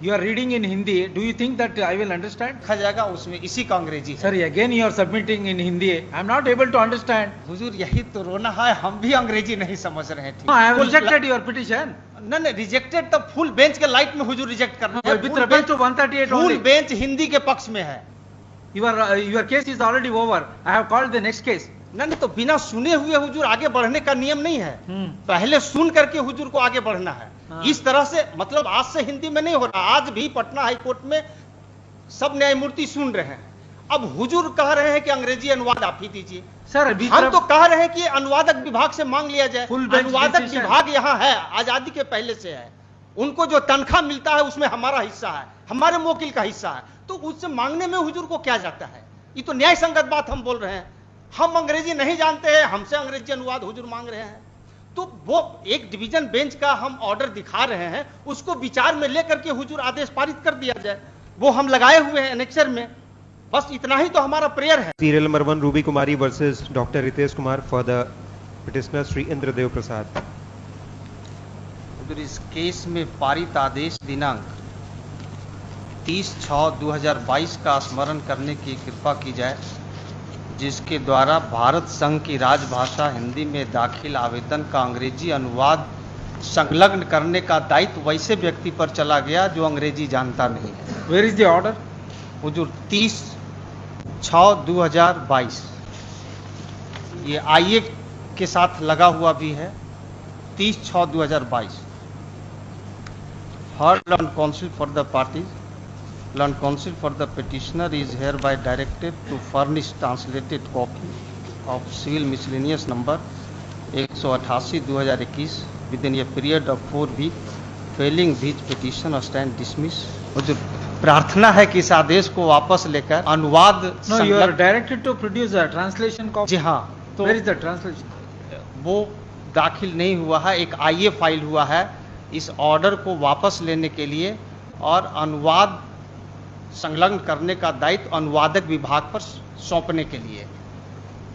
You are reading in Hindi. Do you think that I will understand? लिखा जाएगा उसमें इसी का अंग्रेजी है। Sir, again you are submitting in Hindi. I am not able to understand. हुजूर यही तो रोना है, हम भी अंग्रेजी नहीं समझ रहे थे। No, I have rejected your petition. नहीं रिजेक्टेड तो फुल बेंच के लाइट में हुजूर रिजेक्ट कर रहे With reference to 138 full only. Bench Hindi के पक्ष में है। Your case is already over. I have called the next case. नहीं तो बिना सुने हुए हुजूर आगे बढ़ने का नियम नहीं है। पहले सुन करके हुजूर को आगे बढ़ना है। हाँ। इस तरह से मतलब आज से हिंदी में नहीं हो रहा। आज भी पटना हाई कोर्ट में सब न्यायमूर्ति सुन रहे हैं। अब हुजूर कह रहे हैं कि अंग्रेजी अनुवाद आप ही दीजिए। Sir, हम तो कह रहे हैं कि अनुवादक विभाग से मांग लिया जाए। Full bench अनुवादक decision. विभाग यहाँ है, आजादी के पहले से है। उनको जो तनख्वाह मिलता है उसमें हमारा हिस्सा है, हमारे मोकिल का हिस्सा है, तो उससे मांगने में हुजूर को क्या जाता है? ये तो न्याय संगत बात हम बोल रहे हैं। हम अंग्रेजी नहीं जानते हैं, हमसे अंग्रेजी अनुवाद हुजूर मांग रहे हैं, तो वो एक डिवीजन बेंच का हम ऑर्डर दिखा रहे हैं, उसको विचार में लेकर के हुजूर आदेश पारित कर दिया जाए। वो हम लगाए हुए हैं एनेक्सर में। बस इतना ही तो हमारा प्रेयर है। Serial number 1 Ruby Kumari versus Dr. Ritesh Kumar for the petitioner Sri Indradev Prasad. हुजूर इस केस में पारित आदेश दिनांक 30/6/2022 का स्मरण करने की कृपा की जाए, जिसके द्वारा भारत संघ की राजभाषा हिंदी में दाखिल आवेदन का अंग्रेजी अनुवाद संलग्न करने का दायित्व वैसे व्यक्ति पर चला गया जो अंग्रेजी जानता नहीं है। Where is the order? हुजूर 30/6/2022 ये आईए के साथ लगा हुआ भी है। 30/6/2022 heard on counsel for the parties. Learned counsel for the petitioner is hereby directed to furnish translated copy of civil miscellaneous number 188/2021 within a period of 4 weeks. Failing which petition stand dismissed. हुजूर प्रार्थना है कि इस आदेश को वापस लेकर अनुवाद No, you are directed to produce a translation copy. जी हाँ, तो Where is the translation? वो दाखिल नहीं हुआ है, एक आईए फाइल हुआ है इस ऑर्डर को वापस लेने के लिए और अनुवाद संलग्न करने का दायित्व अनुवादक विभाग पर सौंपने के लिए।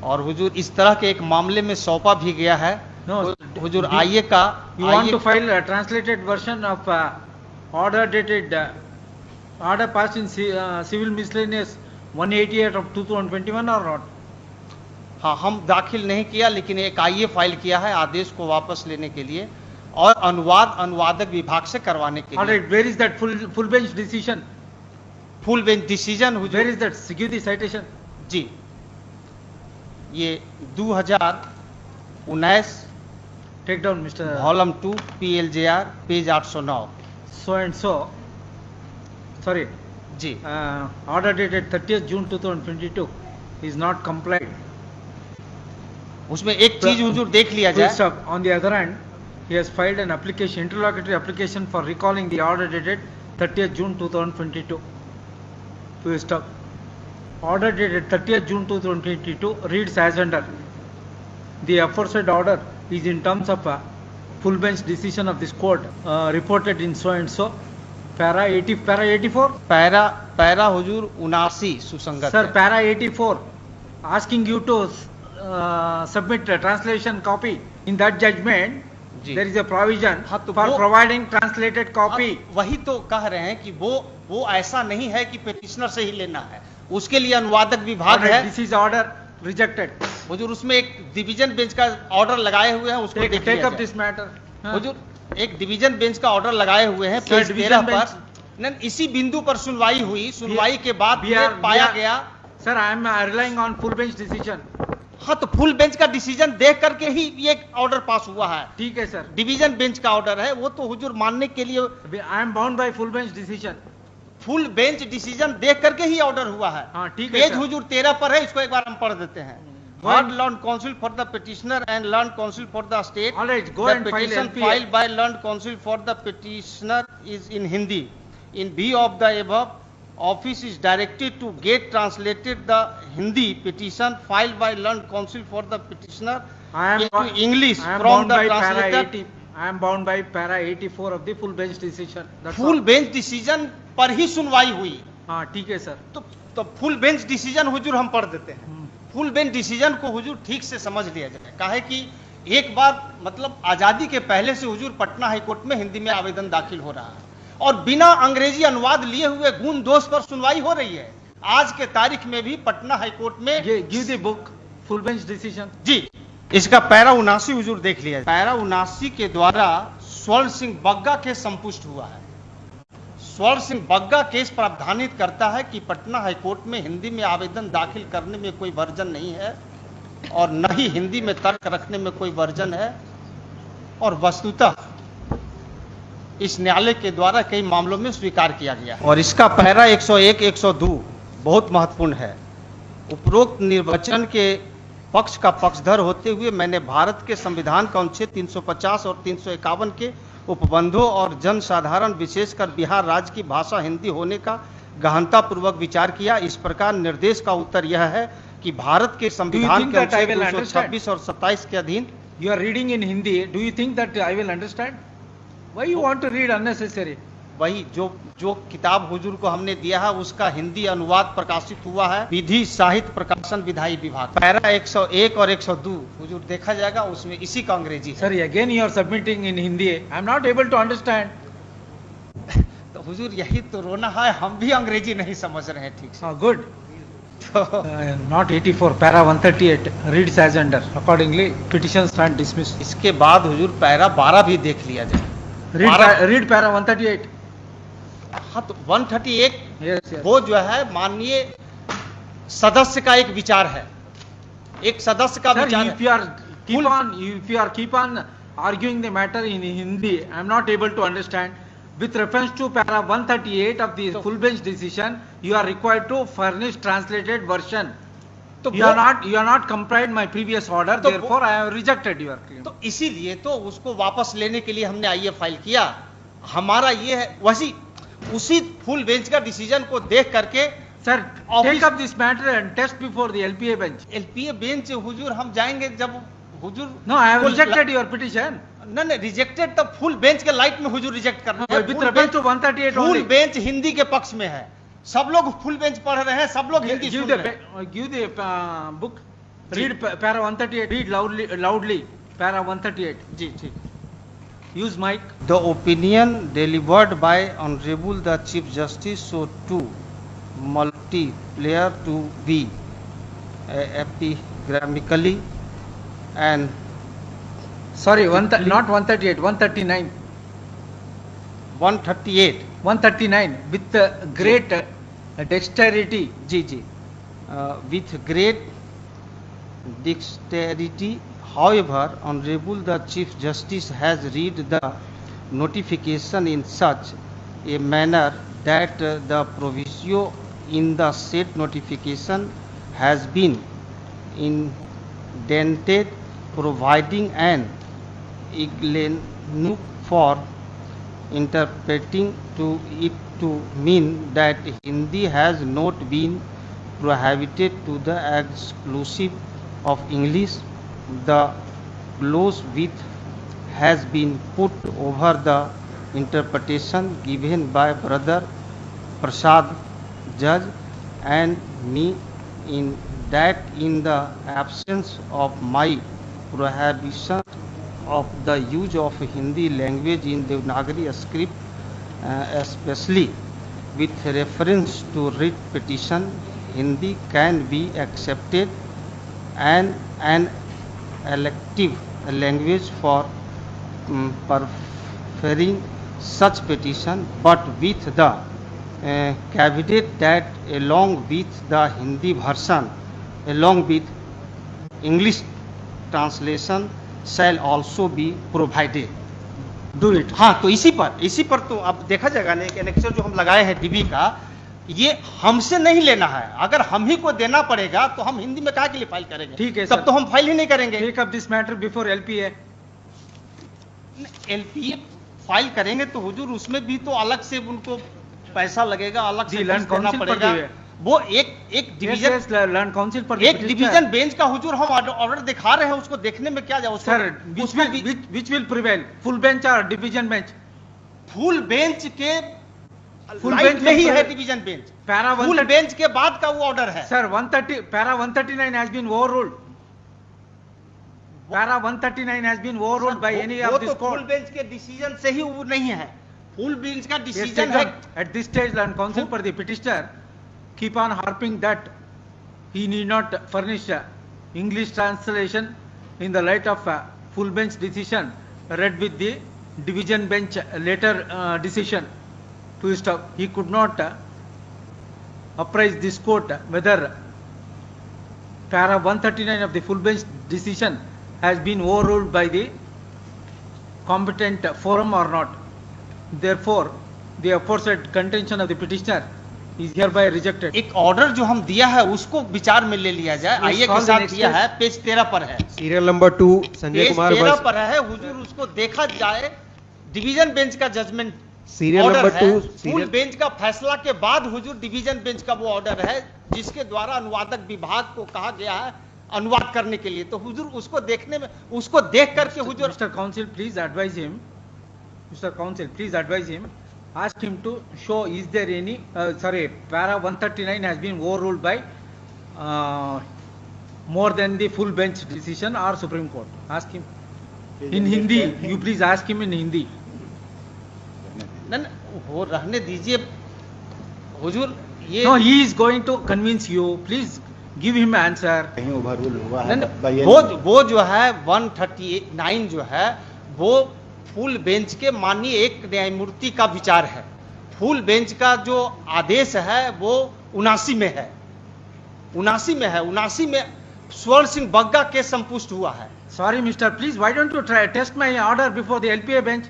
और हुजूर इस तरह के एक मामले में सौंपा भी गया है। No, हुजूर आईए का You want to file a translated version of order dated order passed in civil miscellaneous 188 of 2021 or not? हाँ, हम दाखिल नहीं किया, लेकिन एक आईए फाइल किया है आदेश को वापस लेने के लिए और अनुवाद अनुवादक विभाग से करवाने के लिए। Alright, where is that full bench decision? Full bench decision हुजूर। Where is that? Give the citation. जी, ये 2019 Take down, Mr. Volume 2 PLJR page 809। So and so. Sorry. जी, Order dated 30th June 2022 is not complied. उसमें एक चीज हुजूर देख लिया Full जाए। stop. On the other hand, he has filed an application, interlocutory application for recalling the order dated 30th June 2022. Full stop. Order dated 30th June 2022 reads as under. The aforesaid order is in terms of a full bench decision of this court reported in so and so. Para 84. Para हुजूर 79 सुसंगत Sir, है। para 84 asking you to submit a translation copy. In that judgment, ji. there is a provision हाँ, तो for वो- providing translated copy. अब वही तो कह रहे हैं कि वो ऐसा नहीं है कि पेटिशनर से ही लेना है, उसके लिए अनुवादक विभाग Alright, है। this is order rejected. हुजूर उसमें एक डिवीजन बेंच का ऑर्डर लगाए हुए हैं, उसको देख Take लिया up जाए। this matter. हाँ। हुजूर एक डिवीजन बेंच का ऑर्डर लगाए हुए हैं Sir, पेज division 13 bench- पर। नहीं, इसी बिंदु पर सुनवाई हुई, सुनवाई के बाद We are- ये पाया we are- गया। Sir, I am relying on full bench decision. हाँ, तो फुल बेंच का डिसीजन देख करके ही ये ऑर्डर पास हुआ है। ठीक है सर। डिवीजन बेंच का ऑर्डर है, वो तो हुजूर मानने के लिए I am bound by full bench decision. Full bench decision देख करके ही ऑर्डर हुआ है। हाँ, ठीक है पेज सर। हुजूर 13 पर है, इसको एक बार हम पढ़ देते हैं। Go ahead. Learned counsel for the petitioner and learned counsel for the state. All right, go the and file petition LPA. filed by learned counsel for the petitioner is in Hindi. In view of the above, office is directed to get translated the Hindi petition filed by learned counsel for the petitioner I am into English I am from bound the by para translator. 80. I am bound by para 84 of the full bench decision. That's full all. Bench decision पर ही सुनवाई हुई। हाँ, ठीक है sir. तो full bench decision हुजूर हम पढ़ देते हैं। फुल बेंच डिसीजन को हुजूर ठीक से समझ लिया जाए। काहे कि एक बार मतलब आजादी के पहले से हुजूर पटना हाई कोर्ट में हिंदी में आवेदन दाखिल हो रहा है और बिना अंग्रेजी अनुवाद लिए हुए गुण दोष पर सुनवाई हो रही है। आज के तारीख में भी पटना हाईकोर्ट में give the book full bench decision. जी, इसका पैरा 79 हुजूर देख लिया। पैरा 79 के द्वारा स्वर्ण सिंह बग्गा केस संपुष्ट हुआ है। स्वर्ण सिंह बग्गा केस प्रावधानित करता है कि पटना हाईकोर्ट में हिंदी में आवेदन दाखिल करने में कोई वर्जन नहीं है और न ही हिंदी में तर्क रखने में कोई वर्जन है, और वस्तुतः इस न्यायालय के द्वारा कई मामलों में स्वीकार किया गया। और इसका पैरा 101, 102 बहुत महत्वपूर्ण है। उपरोक्त निर्वचन के पक्ष का पक्षधर होते हुए मैंने भारत के संविधान का अनुच्छेद 350 और 351 के उपबंधों और जनसाधारण विशेषकर बिहार राज्य की भाषा हिंदी होने का गहनतापूर्वक विचार किया। इस प्रकार निर्देश का उत्तर यह है कि भारत के संविधान के अनुच्छेद 226 और 27 के अधीन। You are reading in Hindi. Do you think that I will understand? Why you want to read unnecessary? वही जो किताब हुजूर को हमने दिया है उसका हिंदी अनुवाद प्रकाशित हुआ है विधि साहित्य प्रकाशन विधायी विभाग। पैरा 101 और 102 हुजूर देखा जाएगा, उसमें इसी का अंग्रेजी है। Sorry, again you are submitting in Hindi. I am not able to understand. तो हुजूर यही तो रोना है, हम भी अंग्रेजी नहीं समझ रहे हैं ठीक से। Good. Not 84, para 138 reads as under. Accordingly, petition stand dismissed. इसके बाद हुजूर पैरा 12 भी देख लिया जाए। Read para 138. हाँ, तो 138 Yes. वो जो है माननीय सदस्य का एक विचार है, एक सदस्य का Sir, विचार if you are keep on arguing the matter in Hindi, I am not able to understand. With reference to para 138 of the full bench decision, you are required to furnish translated version. तो You are not complied my previous order, तो therefore I have rejected your claim. तो इसीलिए तो उसको वापस लेने के लिए हमने आईए फाइल किया। हमारा ये है वैसी उसी फुल बेंच का डिसीजन को देख करके Sir, Office- take up this matter and test before the LPA bench. LPA bench हुजूर हम जाएंगे जब हुजूर No, I have full- rejected your petition. नहीं रिजेक्टेड, तब फुल बेंच के लाइट में हुजूर रिजेक्ट करना है। With reference to 138 full only. Bench Hindi के पक्ष में है, सब लोग फुल बेंच पढ़ रहे हैं, सब लोग हिंदी Give सुन the रहे हैं। give the book. Read para 138. Read loudly. Para 138. जी ठीक। Use mic. The opinion delivered by Honorable the Chief Justice so too multiplayer to be epigrammatically and Sorry, not 138. 139. 138 139 with great dexterity. Ji ji with great dexterity. However, Honorable the Chief Justice has read the notification in such a manner that the proviso in the said notification has been indented, providing an ignoble for interpreting to it to mean that Hindi has not been prohibited to the exclusive of English. The gloss with has been put over the interpretation given by Brother Prasad Judge and me in that in the absence of my prohibition of the use of Hindi language in Devanagari script, especially with reference to writ petition, Hindi can be accepted and an elective language for preferring such petition, but with the caveat that along with the Hindi version, along with English translation shall also be provided. Do it. हाँ, तो इसी पर तो अब देखा जाएगा ना कि एनेक्सर जो हम लगाए हैं डीबी का, ये हमसे नहीं लेना है। अगर हम ही को देना पड़ेगा तो हम हिंदी में काहे के लिए फाइल करेंगे? ठीक है तब सर। तो हम फाइल ही नहीं करेंगे। Take up this matter before LPA. LPA file करेंगे तो हुजूर उसमें भी तो अलग से उनको पैसा लगेगा, अलग से जी, लैंड देना काउंसिल पर पड़ेगा। भी है। वो एक डिवीजन Yes, लैंड काउंसिल पर एक डिवीजन बेंच का हुजूर हम ऑर्डर दिखा रहे हैं, उसको देखने में क्या जाए? Sir, which will prevail, full bench or division bench? Full bench के फुल लाइट बेंच में ही में है division bench. Para full 130 bench के बाद का वो ऑर्डर है। Sir, 139 has been overruled. Para 139 has been overruled by any वो of तो this फुल court. बेंच के डिसीजन से ही वो नहीं है। फुल बेंच का Yes, डिसीजन taken. है। At this stage, land counsel for the petitioner keep on harping that he need not furnish English translation in the light of full bench decision read with the division bench later decision. To stop, he could not apprise this court whether para 139 of the full bench decision has been overruled by the competent forum or not. Therefore, the aforesaid contention of the petitioner is hereby rejected. एक order जो हम दिया है उसको विचार में ले लिया जाए। Yes, आइए के call the साथ next दिया case. है, पेज 13 पर है। Serial number 2 Sanjay page Kumar 13 versus पर है हुजूर, उसको देखा जाए। डिवीजन बेंच का जजमेंट सीरियल ऑर्डर नंबर है। 2 फुल सीरियल बेंच का फैसला के बाद हुजूर डिवीजन बेंच का वो ऑर्डर है जिसके द्वारा अनुवादक विभाग को कहा गया है अनुवाद करने के लिए। तो हुजूर उसको देखने में, उसको देख करके हुजूर Mr. Counsel, please advise him. Mr. Counsel, please advise him. Ask him to show is there any, para 139 has been overruled by more than the full bench decision or Supreme Court. Ask him. In Hindi, you please ask him in Hindi. न वो रहने दीजिए हुजूर। ये No, he is going to convince you. Please give him answer. कहीं overrule हुआ न, है बताइए। वो जो है 139 जो है वो फुल बेंच के माननीय एक न्यायमूर्ति का विचार है। फुल बेंच का जो आदेश है वो 79 में है, 79 में स्वर्ण सिंह बग्गा केस संपुष्ट हुआ है। Sorry, Mister. Please, why don't you try test my order before the LPA bench?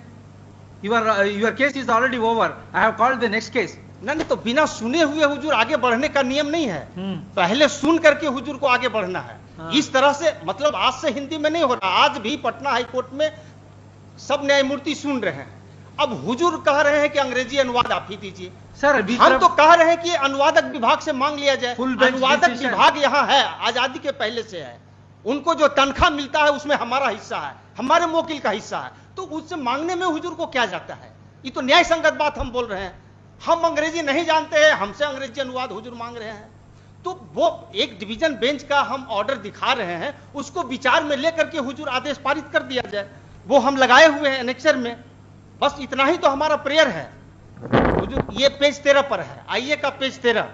Your case is already over. I have called the next case. नहीं तो बिना सुने हुए हुजूर आगे बढ़ने का नियम नहीं है। Hmm. पहले सुन करके हुजूर को आगे बढ़ना है। हाँ। इस तरह से मतलब आज से हिंदी में नहीं हो रहा। आज भी पटना हाई कोर्ट में सब न्यायमूर्ति सुन रहे हैं। अब हुजूर कह रहे हैं कि अंग्रेजी अनुवाद आप ही दीजिए। Sir, हम तो कह रहे हैं कि अनुवादक विभाग से मांग लिया जाए। Full bench अनुवादक decision. विभाग यहाँ है, आजादी के पहले से है। उनको जो तनख्वाह मिलता है उसमें हमारा हिस्सा है, हमारे मोकिल का हिस्सा है। तो उससे मांगने में हुजूर को क्या जाता है? ये तो न्याय संगत बात हम बोल रहे हैं। हम अंग्रेजी नहीं जानते हैं, हमसे अंग्रेजी अनुवाद हुजूर मांग रहे हैं। तो वो एक डिवीजन बेंच का हम ऑर्डर दिखा रहे हैं, उसको विचार में लेकर के हुजूर आदेश पारित कर दिया जाए। वो हम लगाए हुए हैं एनेक्सर में। बस इतना ही तो हमारा प्रेयर है हुजूर। ये पेज 13 पर है, आइए का page 13।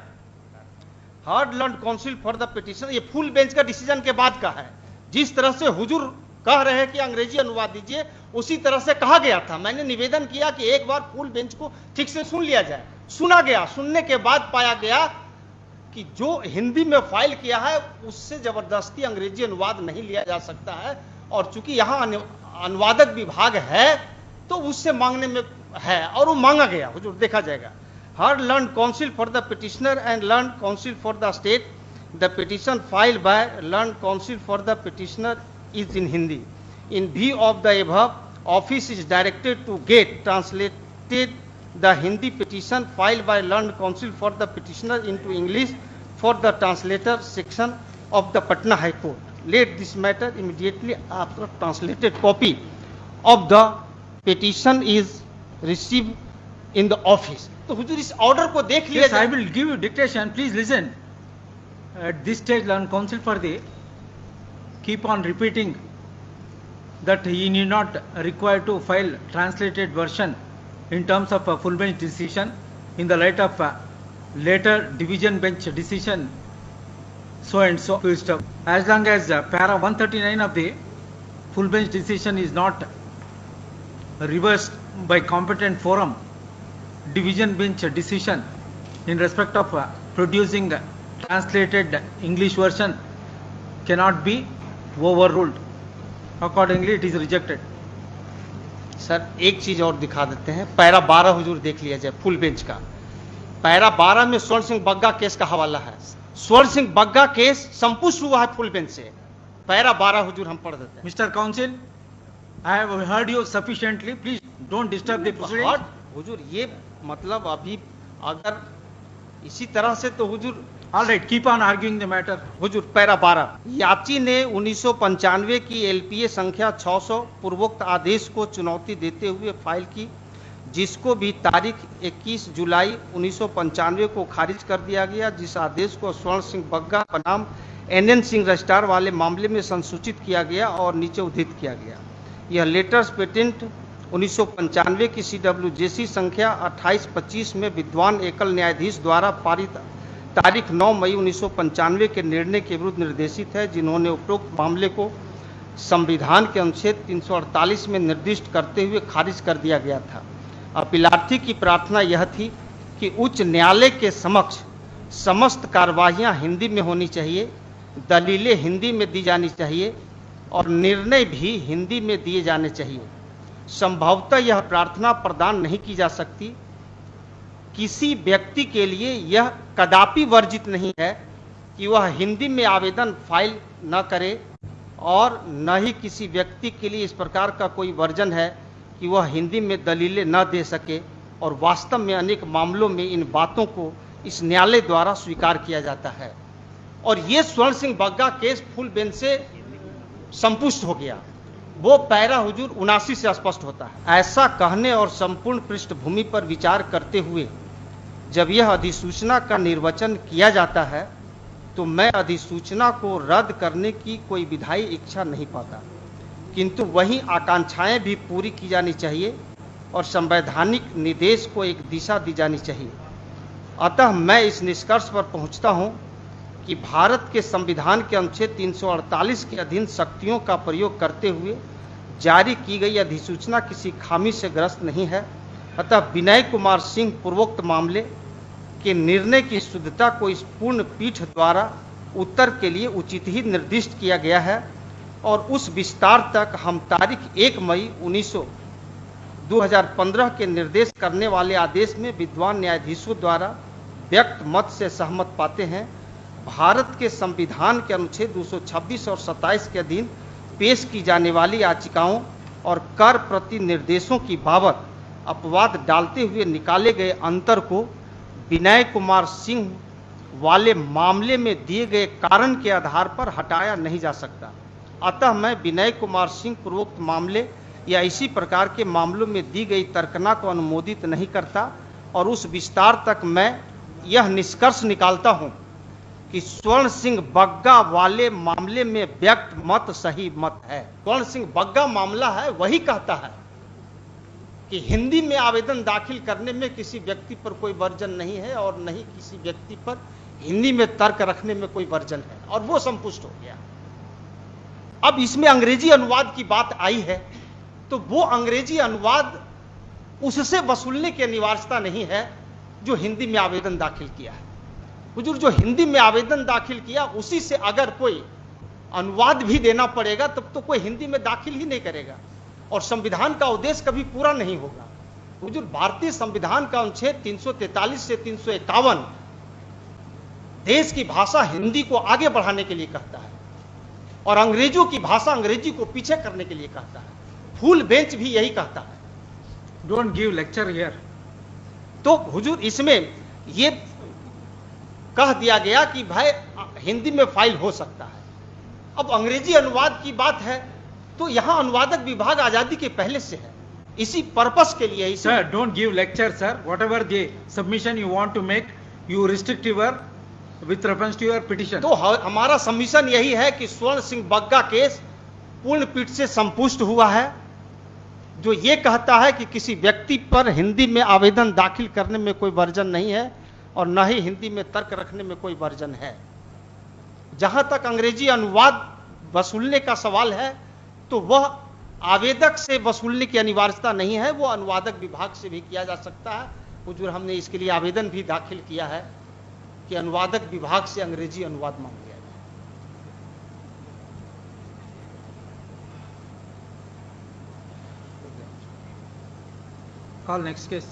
Hard learn counsel for the petition, ये फुल बेंच का डिसीजन के बाद का है। जिस तरह से हुजूर कह रहे हैं कि अंग्रेजी अनुवाद दीजिए, उसी तरह से कहा गया था। मैंने निवेदन किया कि एक बार फुल बेंच को ठीक से सुन लिया जाए। सुना गया, सुनने के बाद पाया गया कि जो हिंदी में फाइल किया है उससे जबरदस्ती अंग्रेजी अनुवाद नहीं लिया जा सकता है। और चूंकि यहाँ अनुवादक विभाग है तो उससे मांगने में है और वो मांगा गया हुजूर, देखा जाएगा। Heard learned counsel for the petitioner and learned counsel for the state, the petition filed by learned counsel for the petitioner is in Hindi. In view of the above, office is directed to get translated the Hindi petition filed by learned counsel for the petitioner into English for the translator section of the Patna High Court. Let this matter immediately after translated copy of the petition is received in the office. तो हुजूर इस order को देख लिया Yes, I जाए। will give you dictation. Please listen. At this stage, learn counsel for the keep on repeating that he need not require to file translated version in terms of a full bench decision in the light of a later division bench decision so and so stuff. As long as para 139 of the full bench decision is not reversed by competent forum, division bench decision in respect of producing translated English version cannot be overruled. Accordingly, it is rejected. Sir एक चीज और दिखा देते हैं, para 12 हुजूर देख लिया जाए full bench का। पैरा 12 में स्वर्ण सिंह बग्गा केस का हवाला है। स्वर्ण सिंह बग्गा केस संपुष्ट हुआ है फुल बेंच से। पैरा 12 हुजूर हम पढ़ देते हैं। Mr. Counsel, I have heard you sufficiently. Please don't disturb the proceedings. और हुजूर ये मतलब अभी अगर इसी तरह से तो हुजूर All right, keep on arguing the matter. Hazur para 12, याची ने 1995 की एलपीए संख्या 600 पूर्वोक्त आदेश को चुनौती देते हुए फाइल की, जिसको भी तारीख 21 जुलाई 1995 को खारिज कर दिया गया, जिस आदेश को स्वर्ण सिंह बग्गा बनाम NN सिंह रजिस्ट्रार वाले मामले में संसूचित किया गया और नीचे उद्धृत किया गया। यह लेटर्स पेटेंट 1995 की CWJC संख्या 2825 में विद्वान एकल न्यायाधीश द्वारा पारित तारीख 9 मई 1995 के निर्णय के विरुद्ध निर्देशित है, जिन्होंने उपरोक्त मामले को संविधान के अनुच्छेद 348 में निर्दिष्ट करते हुए खारिज कर दिया गया था। अपीलार्थी की प्रार्थना यह थी कि उच्च न्यायालय के समक्ष समस्त कार्यवाहियां हिंदी में होनी चाहिए, दलीलें हिंदी में दी जानी चाहिए और निर्णय भी हिंदी में दिए जाने चाहिए। संभवतः यह प्रार्थना प्रदान नहीं की जा सकती। किसी व्यक्ति के लिए यह कदापि वर्जित नहीं है कि वह हिंदी में आवेदन फाइल न करे और न ही किसी व्यक्ति के लिए इस प्रकार का कोई वर्जन है कि वह हिंदी में दलीलें न दे सके, और वास्तव में अनेक मामलों में इन बातों को इस न्यायालय द्वारा स्वीकार किया जाता है। और ये स्वर्ण Singh Bagga case full bench से संपुष्ट हो गया। वो पैरा हुजूर 79 से स्पष्ट होता है। ऐसा कहने और संपूर्ण पृष्ठभूमि पर विचार करते हुए जब यह अधिसूचना का निर्वचन किया जाता है तो मैं अधिसूचना को रद्द करने की कोई विधायी इच्छा नहीं पाता, किंतु वही आकांक्षाएं भी पूरी की जानी चाहिए और संवैधानिक निर्देश को एक दिशा दी जानी चाहिए। अतः मैं इस निष्कर्ष पर पहुंचता हूं कि भारत के संविधान के अनुच्छेद 348 के अधीन शक्तियों का प्रयोग करते हुए जारी की गई अधिसूचना किसी खामी से ग्रस्त नहीं है। अतः विनय कुमार सिंह पूर्वोक्त मामले के निर्णय की शुद्धता को इस पूर्ण पीठ द्वारा उत्तर के लिए उचित ही निर्दिष्ट किया गया है और उस विस्तार तक हम तारीख 1 मई 2015 के निर्देश करने वाले आदेश में विद्वान न्यायाधीशों द्वारा व्यक्त मत से सहमत पाते हैं। भारत के संविधान के अनुच्छेद 226 और 27 के अधीन पेश की जाने वाली याचिकाओं और कर प्रति निर्देशों की बाबत अपवाद डालते हुए निकाले गए अंतर को विनय कुमार सिंह वाले मामले में दिए गए कारण के आधार पर हटाया नहीं जा सकता। अतः मैं विनय कुमार सिंह पूर्वोक्त मामले या इसी प्रकार के मामलों में दी गई तर्कना को अनुमोदित नहीं करता और उस विस्तार तक मैं यह निष्कर्ष निकालता हूं कि स्वर्ण सिंह बग्गा वाले मामले में व्यक्त मत सही मत है। स्वर्ण सिंह बग्गा मामला है वही कहता है कि हिंदी में आवेदन दाखिल करने में किसी व्यक्ति पर कोई वर्जन नहीं है और नहीं किसी व्यक्ति पर हिंदी में तर्क रखने में कोई वर्जन है, और वो संपुष्ट हो गया। अब इसमें अंग्रेजी अनुवाद की बात आई है तो वो अंग्रेजी अनुवाद उससे वसूलने की अनिवार्यता नहीं है जो हिंदी में आवेदन दाखिल किया है। हुजूर जो हिंदी में आवेदन दाखिल किया उसी से अगर कोई अनुवाद भी देना पड़ेगा तब तो कोई हिंदी में दाखिल ही नहीं करेगा और संविधान का उद्देश्य कभी पूरा नहीं होगा। हुजूर भारतीय संविधान का अनुच्छेद 343 से 351 देश की भाषा हिंदी को आगे बढ़ाने के लिए कहता है और अंग्रेजों की भाषा अंग्रेजी को पीछे करने के लिए कहता है। फुल बेंच भी यही कहता है। Don't give lecture here. तो हुजूर इसमें ये कह दिया गया कि भाई हिंदी में फाइल हो सकता है। अब अंग्रेजी अनुवाद की बात है तो यहां अनुवादक विभाग आजादी के पहले से है, इसी पर्पस के लिए। Sir don't give lecture sir, whatever the submission you want to make you restrict your with reference to your petition. तो हमारा सबमिशन यही है कि स्वर्ण सिंह बग्गा केस पूर्ण पीठ से संपुष्ट हुआ है, जो ये कहता है कि किसी व्यक्ति पर हिंदी में आवेदन दाखिल करने में कोई वर्जन नहीं है और न ही हिंदी में तर्क रखने में कोई वर्जन है। जहां तक अंग्रेजी अनुवाद वसूलने का सवाल है तो वह आवेदक से वसूलने की अनिवार्यता नहीं है, वो अनुवादक विभाग से भी किया जा सकता है। हुजूर हमने इसके लिए आवेदन भी दाखिल किया है कि अनुवादक विभाग से अंग्रेजी अनुवाद मांग लिया जाए। Call next case.